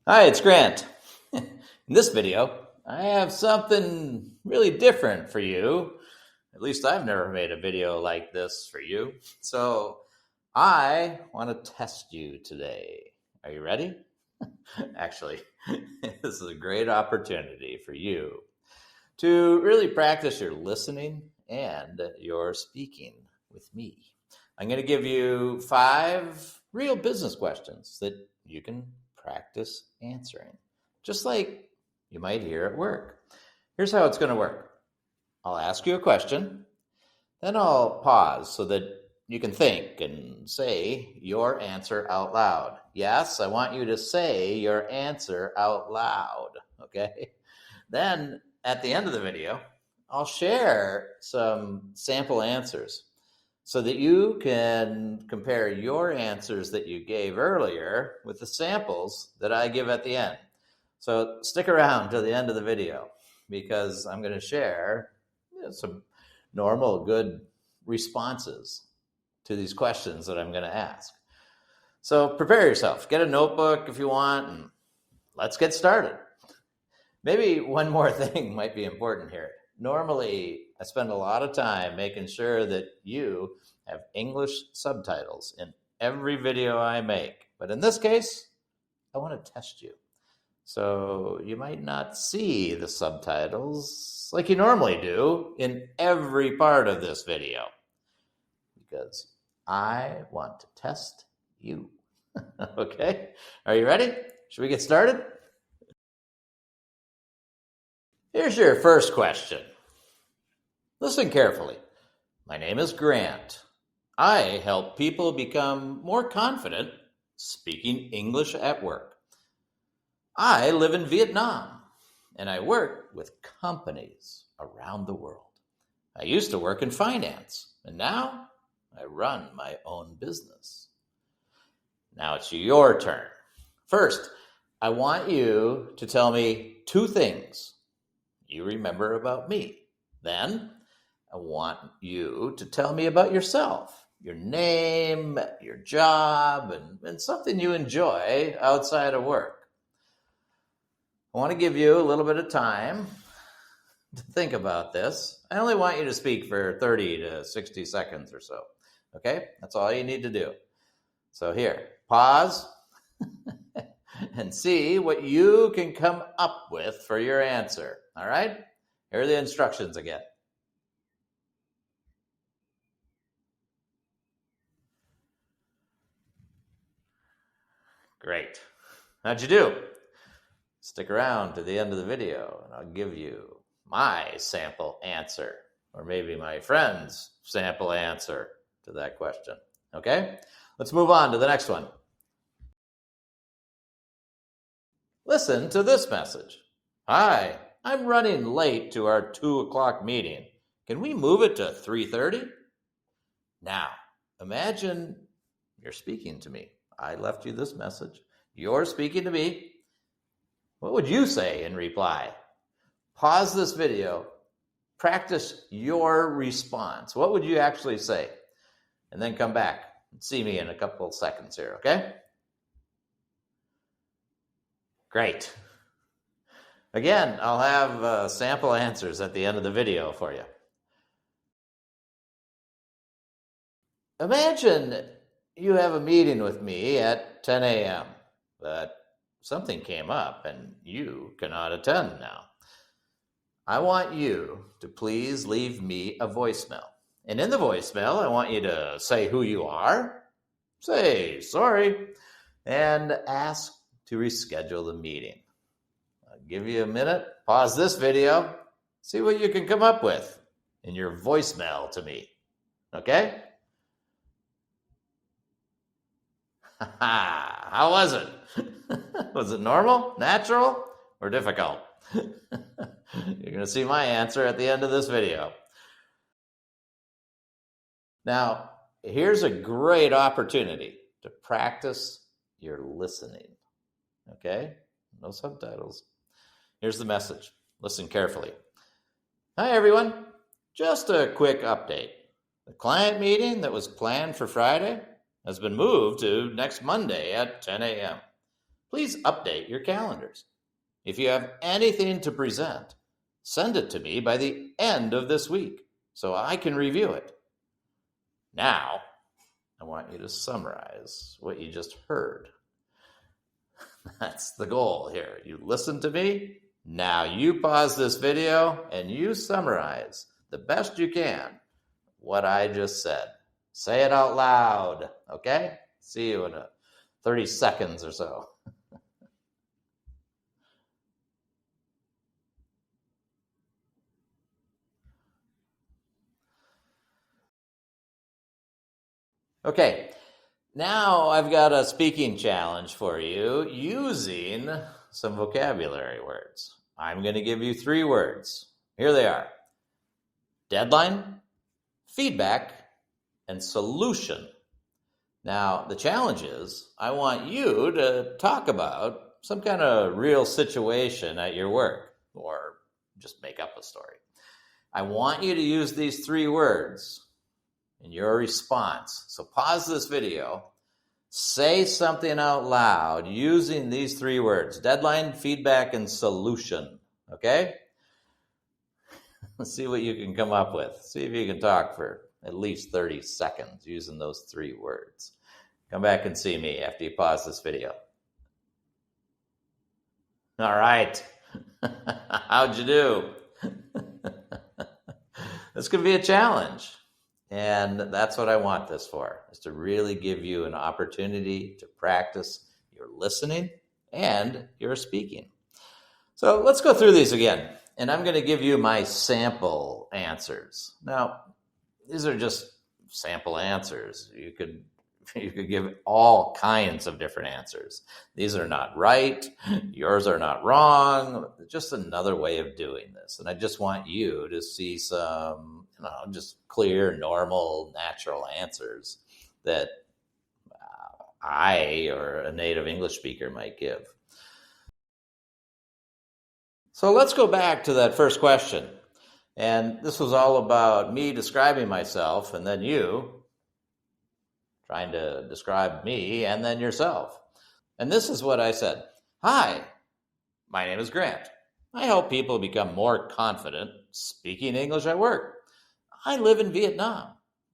Hi, it's Grant. In this video, I have something really different for you. At least I've never made a video like this for you. So I want to test you today. Are you ready? Actually, this is a great opportunity for you to really practice your listening and your speaking with me. I'm going to give you 5 real business questions that you can practice answering, just like you might hear at work. Here's how it's going to work. I'll ask you a question, then I'll pause so that you can think and say your answer out loud. Yes, I want you to say your answer out loud, okay? Then at the end of the video, I'll share some sample answers so that you can compare your answers that you gave earlier with the samples that I give at the end. So stick around to the end of the video because I'm going to share some normal, good responses to these questions that I'm going to ask. So prepare yourself. Get a notebook if you want, and let's get started. Maybe one more thing might be important here. Normally, I spend a lot of time making sure that you have English subtitles in every video I make. But in this case, I want to test you. So you might not see the subtitles like you normally do in every part of this video because I want to test you. Okay? Are you ready? Should we get started? Here's your first question. Listen carefully. My name is Grant. I help people become more confident speaking English at work. I live in Vietnam, and I work with companies around the world. I used to work in finance, and now I run my own business. Now it's your turn. First, I want you to tell me 2 things you remember about me. Then, I want you to tell me about yourself, your name, your job, and something you enjoy outside of work. I want to give you a little bit of time to think about this. I only want you to speak for 30 to 60 seconds or so. Okay? That's all you need to do. So here, pause and see what you can come up with for your answer. All right? Here are the instructions again. Great. How'd you do? Stick around to the end of the video and I'll give you my sample answer, or maybe my friend's sample answer to that question. Okay? Let's move on to the next one. Listen to this message. Hi, I'm running late to our 2 o'clock meeting. Can we move it to 3:30? Now, imagine you're speaking to me. I left you this message. You're speaking to me. What would you say in reply? Pause this video. Practice your response. What would you actually say? And then come back and see me in a couple of seconds here, okay? Great. Again, I'll have sample answers at the end of the video for you. Imagine you have a meeting with me at 10 a.m., but something came up and you cannot attend now. I want you to please leave me a voicemail. And in the voicemail, I want you to say who you are, say sorry, and ask to reschedule the meeting. I'll give you a minute, pause this video, see what you can come up with in your voicemail to me. Okay? How was it? Was it normal, natural, or difficult? You're going to see my answer at the end of this video. Now, here's a great opportunity to practice your listening. Okay? No subtitles. Here's the message. Listen carefully. Hi, everyone. Just a quick update. The client meeting that was planned for Friday has been moved to next Monday at 10 a.m. please update your calendars. If you have anything to present, send it to me by the end of this week so I can review it. Now, I want you to summarize what you just heard. That's the goal here. You listen to me. Now you pause this video and you summarize the best you can what I just said. Say it out loud, okay? See you in 30 seconds or so. Okay, now I've got a speaking challenge for you using some vocabulary words. I'm going to give you 3 words. Here they are: deadline, feedback, and solution. Now, the challenge is I want you to talk about some kind of real situation at your work, or just make up a story. I want you to use these 3 words in your response. So pause this video, say something out loud using these 3 words: deadline, feedback, and solution. Okay? Let's see what you can come up with. See if you can talk for at least 30 seconds using those 3 words. Come back and see me after you pause this video. All right. How'd you do? This could be a challenge. And that's what I want this for, is to really give you an opportunity to practice your listening and your speaking. So let's go through these again. And I'm going to give you my sample answers. Now, these are just sample answers. You could give all kinds of different answers. These are not right. Yours are not wrong. Just another way of doing this. And I just want you to see some, just clear, normal, natural answers that I or a native English speaker might give. So let's go back to that first question. And this was all about me describing myself and then you trying to describe me and then yourself. And this is what I said. Hi, my name is Grant. I help people become more confident speaking English at work. I live in Vietnam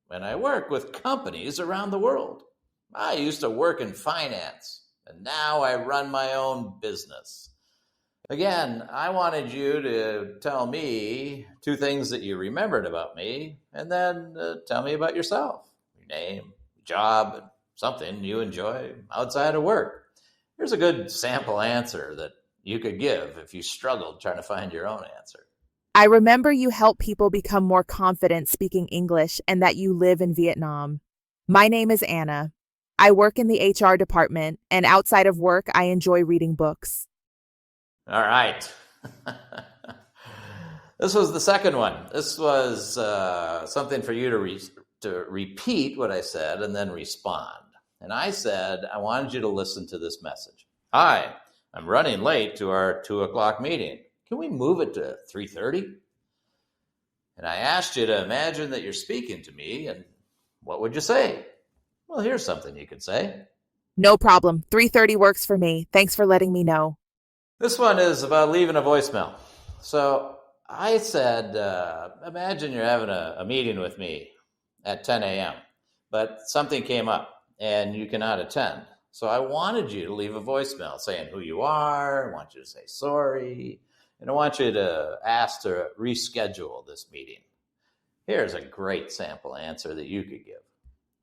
and I work with companies around the world. I used to work in finance and now I run my own business. Again, I wanted you to tell me 2 things that you remembered about me and then tell me about yourself, your name, job, and something you enjoy outside of work. Here's a good sample answer that you could give if you struggled trying to find your own answer. I remember you help people become more confident speaking English and that you live in Vietnam. My name is Anna. I work in the HR department, and outside of work, I enjoy reading books. All right. This was the second one. This was something for you to repeat what I said and then respond. And I said, I wanted you to listen to this message. Hi, I'm running late to our 2:00 meeting. Can we move it to 3:30? And I asked you to imagine that you're speaking to me, and what would you say? Well, here's something you could say. No problem. 3:30 works for me. Thanks for letting me know. This one is about leaving a voicemail. So I said, imagine you're having a meeting with me at 10 a.m., but something came up and you cannot attend. So I wanted you to leave a voicemail saying who you are. I want you to say sorry. And I want you to ask to reschedule this meeting. Here's a great sample answer that you could give.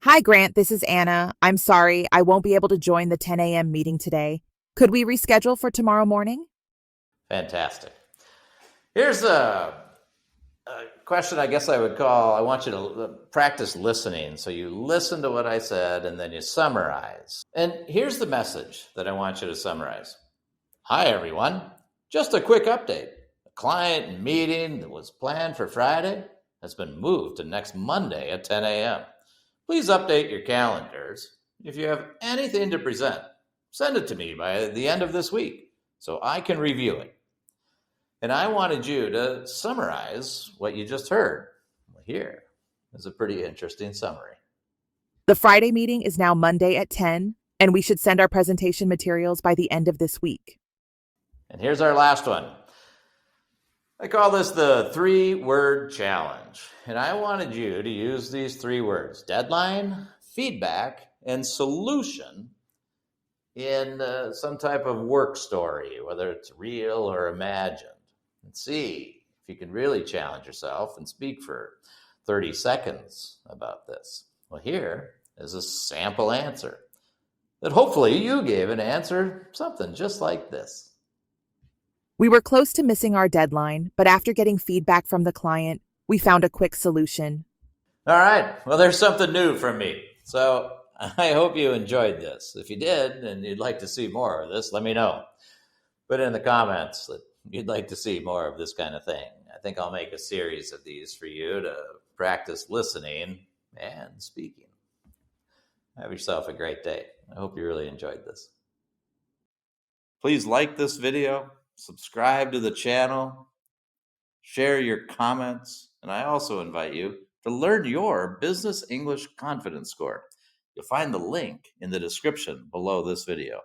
Hi, Grant. This is Anna. I'm sorry. I won't be able to join the 10 a.m. meeting today. Could we reschedule for tomorrow morning? Fantastic. Here's a question I guess I would call, I want you to practice listening. So you listen to what I said and then you summarize. And here's the message that I want you to summarize. Hi, everyone. Just a quick update. A client meeting that was planned for Friday has been moved to next Monday at 10 a.m. Please update your calendars. If you have anything to present, send it to me by the end of this week so I can review it. And I wanted you to summarize what you just heard. Here is a pretty interesting summary. The Friday meeting is now Monday at 10. and we should send our presentation materials by the end of this week. And here's our last one. I call this the 3-word challenge. And I wanted you to use these 3 words: deadline, feedback, and solution in some type of work story, whether it's real or imagined. And see if you can really challenge yourself and speak for 30 seconds about this. Well, here is a sample answer that hopefully you gave an answer something just like this. We were close to missing our deadline, but after getting feedback from the client, we found a quick solution. All right. Well, there's something new from me. So I hope you enjoyed this. If you did and you'd like to see more of this, let me know. Put in the comments that you'd like to see more of this kind of thing. I think I'll make a series of these for you to practice listening and speaking. Have yourself a great day. I hope you really enjoyed this. Please like this video, subscribe to the channel, share your comments, and I also invite you to learn your Business English Confidence Score. You'll find the link in the description below this video.